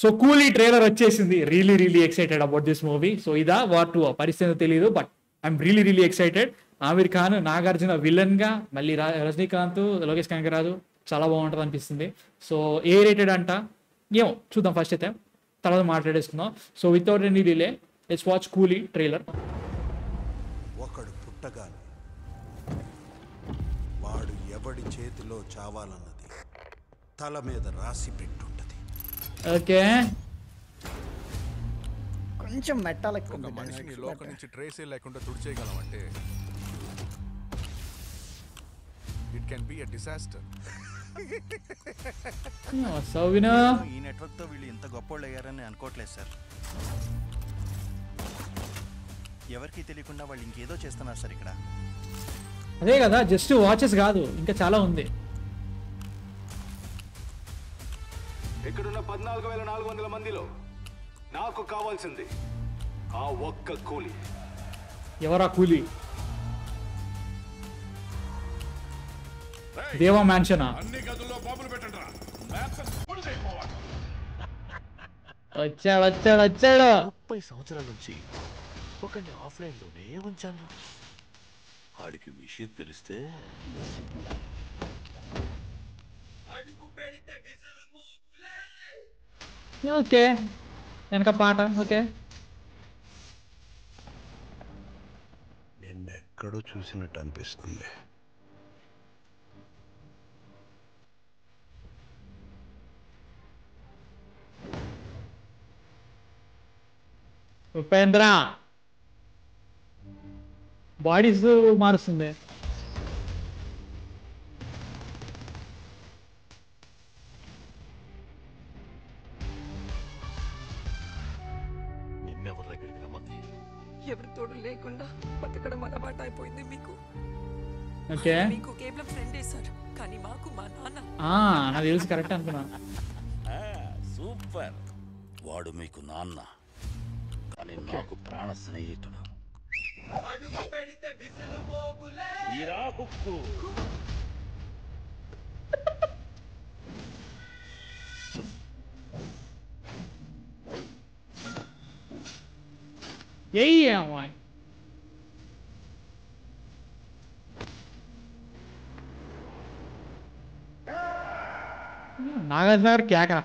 So Coolie trailer వచ్చేసింది. Really really excited about this movie. So ఇదా War 2 పరిస్థితి తెలియదు, but I'm really really excited. Aamir Khan, Nagarjuna villain గా, మళ్ళీ రజనీకాంత్, లోకేష్ కనగరాజు, చాలా బాగుంటుంది అనిపిస్తుంది. సో ఏ రేటెడ్ అంట ఏమో చూద్దాం ఫస్ట్ అయితే, తర్వాత మాట్లాడేసుకుందాం. So without any delay let's watch Coolie trailer. ఒకడు పుట్టగానే వాడు ఎవడి చేతిలో చావాలన్నది తల మీద రాసి పెట్టుంటది. ఓకే, కొంచెం మెట్టాల ఒక మనిషిని లోకం నుంచి ట్రేసే లేకుండా తుడిచేయగలం అంటే it can be a disaster. సౌవినా ఈ నెట్వర్క్ తో వీళ్ళు ఇంత గొప్పోళ్ళు అయ్యారని అనుకోవట్లేదు సార్. ఎవరికి తెలియకుండా వాళ్ళు ఇంకేదో చేస్తున్నారు సార్ ఇక్కడ. అదే కదా, జస్ట్ వాచెస్ కాదు, ఇంకా చాలా ఉంది. ఇక్కడున్న 14,400 మందిలో నాకు కావాల్సింది ఆ ఒక్క కూలీ. ఎవరా కూలీ? దేవా మ్యాన్షనా? అన్ని గదుల్లో బాంబులు పెట్టండిరా. వచ్చాడు వచ్చాడు వచ్చాడు. 30 సంవత్సరాల నుంచి ఒకరిని ఆఫ్లైన్లోనే ఉంచాను. వాడికి విషయం తెలిస్తే ఓకే, వెనక పాట. ఓకే, నిన్నెక్కడో చూసినట్టు అనిపిస్తుంది. ఉపేంద్ర బాడీస్ మారుస్తుంది. నిన్నెవరి దగ్గరికి రమ్మంది? ఎవరి తోడు లేకుండా బతకడం అలవాటు అయిపోయింది మీకు. ఓకే, మీకు కేవలం ఫ్రెండే సార్, కానీ మాకు మా నాన్న. నాకు తెలుసు, కరెక్ట్ అనుకున్నా. సూపర్. వాడు మీకు నాన్న, కానీ నాకు ప్రాణ స్నేహితుడు. ఏయ్ అమ్మాయి, నాగార్జున గారు కేక.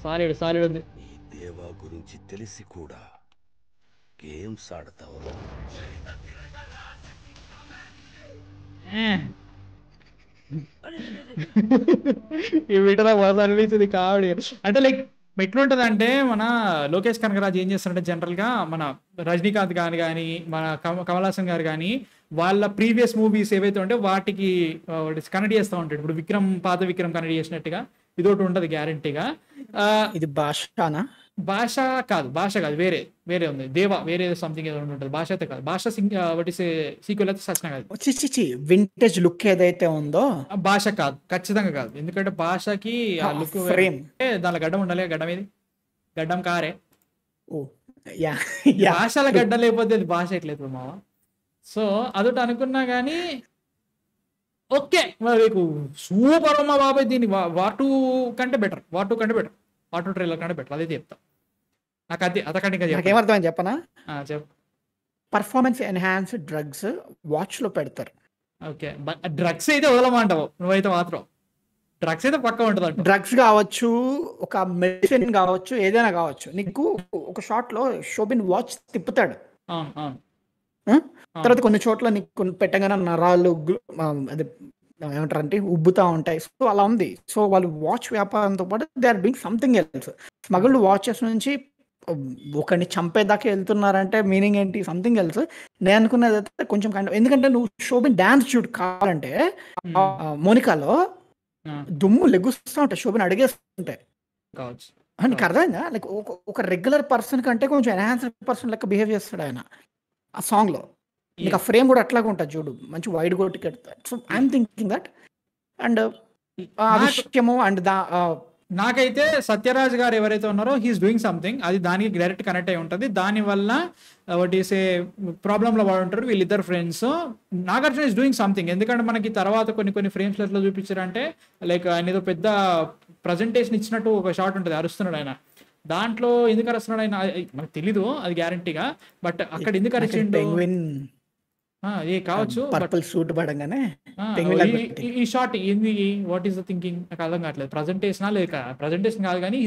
సాలిడ్ సాలిడ్ ఉంది. ఈ దేవా గురించి తెలిసి కూడా గేమ్స్ ఆడతావు. ఈ వీటిలో బాగా అనిపించింది కామెడీ. అంటే లైక్ ఎట్లుంటది అంటే, మన లోకేష్ కనగరాజ్ ఏం చేస్తారంటే జనరల్ గా మన రజనీకాంత్ గారు కానీ, మన కమల్ హాసన్ గారు కానీ, వాళ్ళ ప్రీవియస్ మూవీస్ ఏవైతే ఉంటే వాటికి కనెక్ట్ చేస్తూ ఉంటాడు. ఇప్పుడు పాత విక్రమ్ కనెక్ట్ చేసినట్టుగా ఇది ఒకటి ఉంటది గ్యారంటీగా. ఇది భాషనా? భాష కాదు, వేరే వేరే ఉంది. దేవా వేరే సంథింగ్ ఏదో ఉంటుంది. భాష అయితే కాదు, భాష సీక్వెల్ అయితే సచిన కాదు. వింటేజ్ లుక్ ఏదైతే ఉందో భాష కాదు, ఖచ్చితంగా కాదు. ఎందుకంటే భాషకి ఆ లుక్ ఫ్రేమ్, దానిలో గడ్డం ఉండాలి. గడ్డం ఏది? గడ్డం కారే. యా భాషల గడ్డం లేకపోతే అది భాష ఎట్లేదు మావ. సో అదొకటి అనుకున్నా కానీ ఓకే, మీకు సూపర్ అమ్మా బాబాయ్. దీన్ని వార్ 2 కంటే బెటర్, వార్ 2 ట్రైలర్ కంటే బెటర్, అదైతే చెప్తా. నాకు అది అతకంటే ఇంకా నాకేమర్థమైంది చెప్పనా? చెప్పు. పర్ఫార్మెన్స్ ఎన్హాన్స్డ్ డ్రగ్స్ వాచ్ లో పెడతారు. ఓకే, డ్రగ్స్ అయితే వదలమంటావు నువ్వైతే మాత్రం. డ్రగ్స్ అయితే పక్క ఉంటుంది అంట. డ్రగ్స్ కావచ్చు, ఒక మెడిసిన్ కావచ్చు, ఏదైనా కావచ్చు. నీకు ఒక షాట్ లో షోబిన్ వాచ్ తిప్పుతాడు. తర్వాత కొన్ని చోట్ల నీకు పెట్టగానే నరాలు అది ఏమంటారంటే ఉబ్బుతా ఉంటాయి. సో అలా ఉంది. సో వాళ్ళు వాచ్ వ్యాపారంతో పాటు they are doing something else. Smuggled watches నుంచి ఒకరిని చంపేదాకా వెళ్తున్నారంటే మీనింగ్ ఏంటి? Something else. నేను అనుకున్నది అయితే కొంచెం ఎందుకంటే నువ్వు శోభిన్ డాన్స్ షూట్ కావాలంటే మోనికాలో దుమ్ము లెగుస్తూ ఉంటాయి, శోభిన్ అడిగేస్తుంటాయి. నీకు అర్థమైందా? లైక్ ఒక రెగ్యులర్ పర్సన్ కంటే కొంచెం ఎన్హాన్స్డ్ పర్సన్ లెక్క బిహేవ్ చేస్తాడు ఆయన ఆ సాంగ్ లో. నీకు ఆ ఫ్రేమ్ కూడా అట్లాగే ఉంటుంది చూడు, మంచి వైడ్ గా ticket. So I'm thinking that. And ఆ విషయము అండ్ నాకైతే సత్యరాజ్ గారు ఎవరైతే ఉన్నారో హీఈస్ డూయింగ్ సంథింగ్, అది దానికి డైరెక్ట్ కనెక్ట్ అయి ఉంటుంది. దానివల్ల వాట్ ఈస్ ఏ ప్రాబ్లంలో వాడు ఉంటారు వీళ్ళిద్దరు friends. Nagarjuna is doing something. ఎందుకంటే మనకి తర్వాత కొన్ని ఫ్రేమ్స్ ఎట్లా చూపించారంటే లైక్ ఆయన ఏదో పెద్ద ప్రజెంటేషన్ ఇచ్చినట్టు ఒక షాట్ ఉంటుంది, అరుస్తున్నాడు ఆయన. దాంట్లో ఎందుకు అరుస్తున్నాడు ఆయన మనకు తెలీదు అది గ్యారంటీగా, బట్ అక్కడ ఎందుకు అరిచిండు ఏ కావచ్చు. పర్పుల్ సూట్ పడంగానే ఈ షాట్ ఏంది, వాట్ ఈస్ ద థింకింగ్ నాకు అర్థం కావట్లేదు. ప్రజెంటేషన్ లేక ప్రజెంటేషన్ కాదు కానీ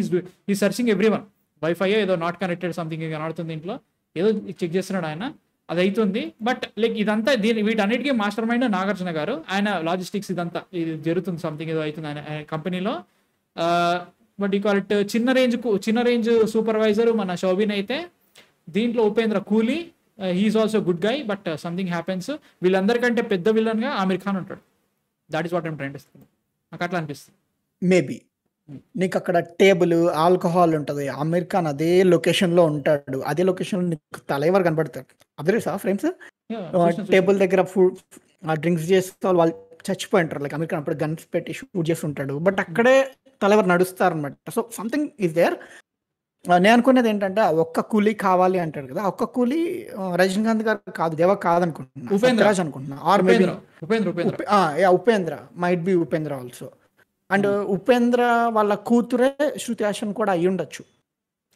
ఈ సర్చింగ్ ఎవ్రీ వన్. వైఫై ఏదో నాట్ కనెక్టెడ్ సంథింగ్ కనబడుతుంది ఇంట్లో, ఏదో చెక్ చేస్తున్నాడు ఆయన, అది అవుతుంది. బట్ లైక్ ఇదంతా వీటన్నిటికీ మాస్టర్ మైండ్ నాగార్జున గారు. ఆయన లాజిస్టిక్స్ ఇదంతా ఇది జరుగుతుంది, సంథింగ్ ఏదో అవుతుంది ఆయన కంపెనీలో. బట్ ఈక్వాలిటీ చిన్న రేంజ్ సూపర్వైజర్ మన శోభిన్ అయితే, దీంట్లో Upendra Coolie, he's also good guy. But something happens. వీళ్ళందరికంటే పెద్ద విలన్ గా ఆమిర్ ఖాన్ ఉంటాడు. That is what I'm trying to say. నాకు అట్లా అనిపిస్తుంది. మేబీ నీకు అక్కడ టేబుల్ ఆల్కహాల్ ఉంటుంది, ఆమిర్ ఖాన్ అదే లొకేషన్ లో ఉంటాడు, అదే లొకేషన్ లో నీకు తలైవర్ కనబడతాడు. అదే ఫ్రేమ్స్ టేబుల్ దగ్గర ఫుడ్ డ్రింక్స్ చేస్తే వాళ్ళు చచ్చిపోయి ఉంటారు. లైక్ ఆమిర్ ఖాన్ అప్పుడు గన్స్ పెట్టి షూట్ చేసి ఉంటాడు, బట్ అక్కడే తలైవర్ నడుస్తారు అనమాట. So something is there. నేను అనుకునేది ఏంటంటే ఆ ఒక్క కూలీ కావాలి అంటాడు కదా, ఒక్క కూలీ రజనీకాంత్ గారు కాదు, దేవ కాదనుకుంటున్నా, ఉపేంద్రరాజ్ అనుకుంటున్నా. Or maybe Upendra might be Upendra also. And Upendra వాళ్ళ కూతురే శృతి హాసన్ కూడా అయ్యి ఉండొచ్చు,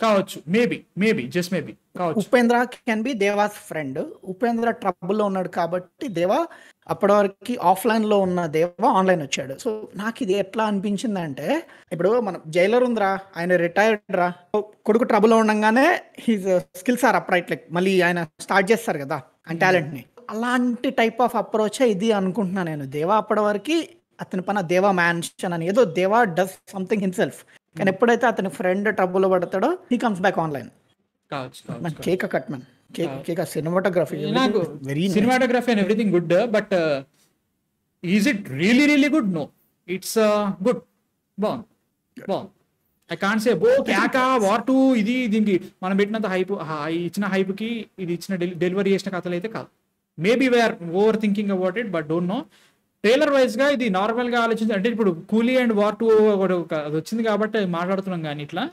కావచ్చు. మేబీ జస్ట్ మేబీ కావచ్చు. Upendra can be Deva's friend. Upendra ట్రబుల్లో ఉన్నాడు కాబట్టి దేవా అప్పటి వరకు ఆఫ్లైన్ లో ఉన్న దేవా ఆన్లైన్ వచ్చాడు. సో నాకు ఇది ఎట్లా అనిపించింది అంటే, ఇప్పుడు మనం జైలర్ ఉందిరా, ఆయన రిటైర్డ్ రా, కొడుకు ట్రబుల్ ఉండగానే his skills are upright, like మళ్ళీ ఆయన స్టార్ట్ చేస్తారు కదా ఆయన టాలెంట్ ని. అలాంటి టైప్ ఆఫ్ అప్రోచ్ ఇది అనుకుంటున్నా నేను. దేవా అప్పటి వరకు అతని పైన దేవా మ్యాన్షన్ అని ఏదో దేవా డస్ సంథింగ్ హిమ్సెల్ఫ్, కానీ ఎప్పుడైతే అతని ఫ్రెండ్ ట్రబుల్ పడతాడో he comes back online. Cake cut man, cake cinematography, నాకు cinematography and everything good. But is it really good? No, it's good, బాగుంది. ఐ కాంట్ సే క్యాకా వార్ టు ఇది దీనికి మనం పెట్టినంత హైప్, ఇచ్చిన హైప్ కి ఇది ఇచ్చిన డెలివరీ చేసిన కథలు అయితే కాదు. Maybe we're over thinking about it, but don't know. Trailer wise గా ఇది నార్మల్ గా ఆలోచించి అంటే ఇప్పుడు కూలీ అండ్ వార్ టూ అది వచ్చింది కాబట్టి మాట్లాడుతున్నాం. కానీ ఇట్లా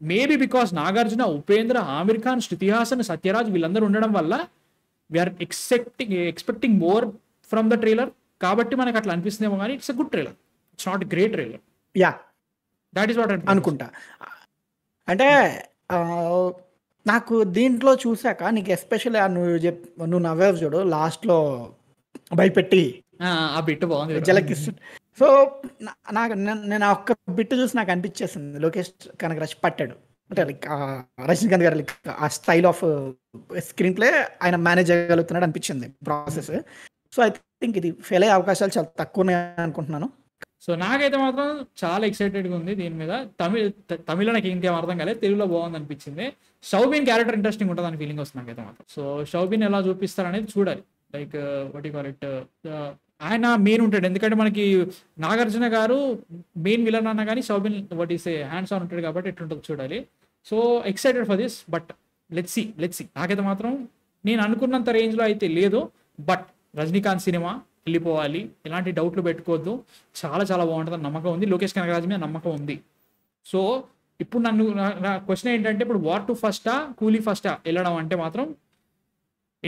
మేబీ బికాస్ నాగార్జున, ఉపేంద్ర, ఆమిర్ ఖాన్, శృతి హాసన్, సత్యరాజ్ వీళ్ళందరూ ఉండడం వల్ల we're expecting more from the trailer. కాబట్టి మనకు అట్లా అనిపిస్తుందేమో కానీ it's a good trailer, it's not great trailer. Yeah, that is what అనుకుంటా. అంటే నాకు దీంట్లో చూసాక నీకు ఎస్పెషల్లీ నువ్వు నవ్వేవు చూడు లాస్ట్ లో భయపెట్టి ఆ బిట్ బాగుంది, జలకిస్తు. సో నాకు నేను ఆ ఒక్క బిట్ చూసి నాకు అనిపించేసింది లోకేష్ కనగరాజ్ పట్టాడు అంటే లైక్ రజనీకాంత్ గారు లైక్ ఆ స్టైల్ ఆఫ్ స్క్రీన్ ప్లే ఆయన మేనేజ్ చేయగలుగుతున్నాడు అనిపించింది ప్రాసెస్. సో ఐ థింక్ ఇది ఫెయిల్ అయ్యే అవకాశాలు చాలా తక్కువనే అనుకుంటున్నాను. సో నాకైతే మాత్రం చాలా ఎక్సైటెడ్గా ఉంది దీని మీద. తమిళ నాకు ఇంకేం అర్థం కాలేదు, తెలుగులో బాగుంది అనిపించింది. షౌబిన్ క్యారెక్టర్ ఇంట్రెస్టింగ్ ఉంటుంది అని ఫీలింగ్ వస్తుంది నాకైతే మాత్రం. సో షౌబిన్ ఎలా చూపిస్తారు అనేది చూడాలి. Like what you call it, ఆయన మెయిన్ ఉంటాడు. ఎందుకంటే మనకి నాగార్జున గారు మెయిన్ విలన్ అన్నా కానీ Soubin what is a hands on ఉంటాడు కాబట్టి ఎట్లుంటుందో చూడాలి. So excited for this, but let's see. నాకైతే మాత్రం నేను అనుకున్నంత రేంజ్లో అయితే లేదు, బట్ రజనీకాంత్ సినిమా వెళ్ళిపోవాలి, ఎలాంటి డౌట్లు పెట్టుకోవద్దు, చాలా చాలా బాగుంటుందని నమ్మకం ఉంది. లోకేష్ కనగరాజ్ మీద నమ్మకం ఉంది. సో ఇప్పుడు నా క్వశ్చన్ ఏంటంటే, ఇప్పుడు వార్ టు ఫస్టా కూలీ ఫస్టా వెళ్ళడం అంటే మాత్రం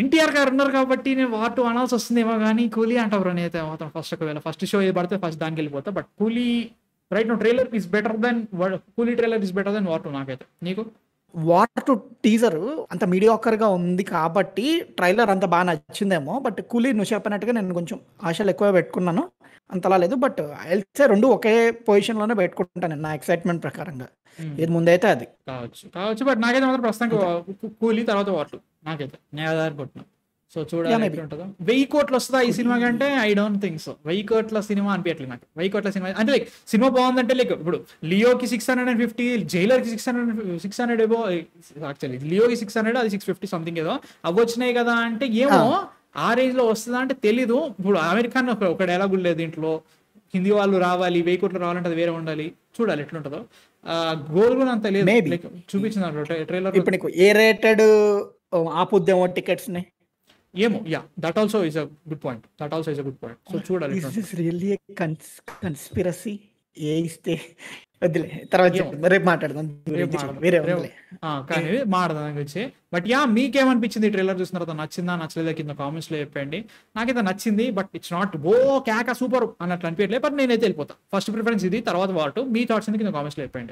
ఎన్టీఆర్ గారు ఉన్నారు కాబట్టి నేను వార్ టు అనాల్సి వస్తుందేమో కానీ కూలీ అంటారు అయితే మాత్రం ఫస్ట్. ఒకవేళ ఫస్ట్ షో ఏది పడితే ఫస్ట్ దానికి వెళ్ళిపోతా. But Coolie right no trailer is better than Coolie trailer is better than War two నాకైతే. నీకు వార్ టు టీజర్ అంత మీడియాకర్ గా ఉంది కాబట్టి ట్రైలర్ అంత బాగా నచ్చిందేమో. బట్ కూలీ నువ్వు చెప్పినట్టుగా నేను కొంచెం ఆశలు ఎక్కువ పెట్టుకున్నాను, అంతలా లేదు. బట్ అయితే రెండు ఒకే పొజిషన్ లోనే పెట్టుకుంటాను నా ఎక్సైట్మెంట్ ప్రకారంగా. ఏది ముందైతే అది కావచ్చు. బట్ నాకైతే మాత్రం ప్రస్తుతానికి కూలీ తర్వాత వార్ టు నాకైతే నేను అనుకుంటున్నాను. సో చూడాలి ఎట్లుంటుందో. 1000 కోట్లు వస్తుందా ఈ సినిమా కంటే? I don't think so. 1000 కోట్ల సినిమా అనిపించట్లేదు నాకు. 1000 కోట్ల సినిమా అంటే లైక్ సినిమా బాగుందంటే లైక్ ఇప్పుడు లియోకి 650, జైలర్కి 600 ఏవో, యాక్చువల్లీ లియోకి 600, అది 650 సంథింగ్ ఏదో అవి వచ్చినాయి కదా. అంటే ఏమో ఆ రేంజ్ లో వస్తుందా అంటే తెలీదు. ఇప్పుడు అమెరికన్ ఒక డైలాగ్ లేదు దీంట్లో, హిందీ వాళ్ళు రావాలి 1000 కోట్లు రావాలంటే అది వేరే ఉండాలి. చూడాలి ఎట్లుంటుందో. గోల్ కూడా అంత లేదు చూపించిన ట్రైలర్. ఇప్పుడు నీకు ఏ రేటెడ్ ఆపుద్దేమో టికెట్స్ ని ఏమో yeah that also is a good point. So చూడాలి. Is this really conspiracy? ఏ ఇస్తే వద్దులే, తర్వాత రేపు మాట్లాడదాం. వేరే ఉందిలే. కానీ మాడదాం గురించి. బట్ యా, మీకేమనిపించింది ట్రైలర్ చూసిన తర్వాత? నచ్చిందా నచ్చలేదా కింద కామెంట్స్ లో చెప్పండి. నాకైతే నచ్చింది, బట్ ఇట్స్ నాట్ కేక సూపర్ అన్నట్లు అనిపించలేదు. బట్ నేనైతే వెళ్ళిపోతా. ఫస్ట్ ప్రిఫరెన్స్ ఇది, తర్వాత వాటు. మీ థాట్స్ కింద కామెంట్స్ లో చెప్పండి.